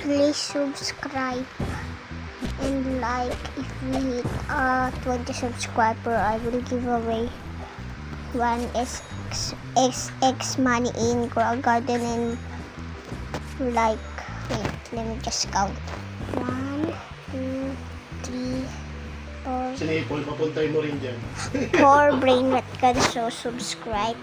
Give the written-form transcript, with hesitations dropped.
please subscribe and like. If we hit 20 subscriber, I will give away 1x money in Grow Garden and like, wait, let me just count. 1, 2, 3, 4. Sinipol, papuntay mo rin dyan. 4 brain rot ka, so subscribe.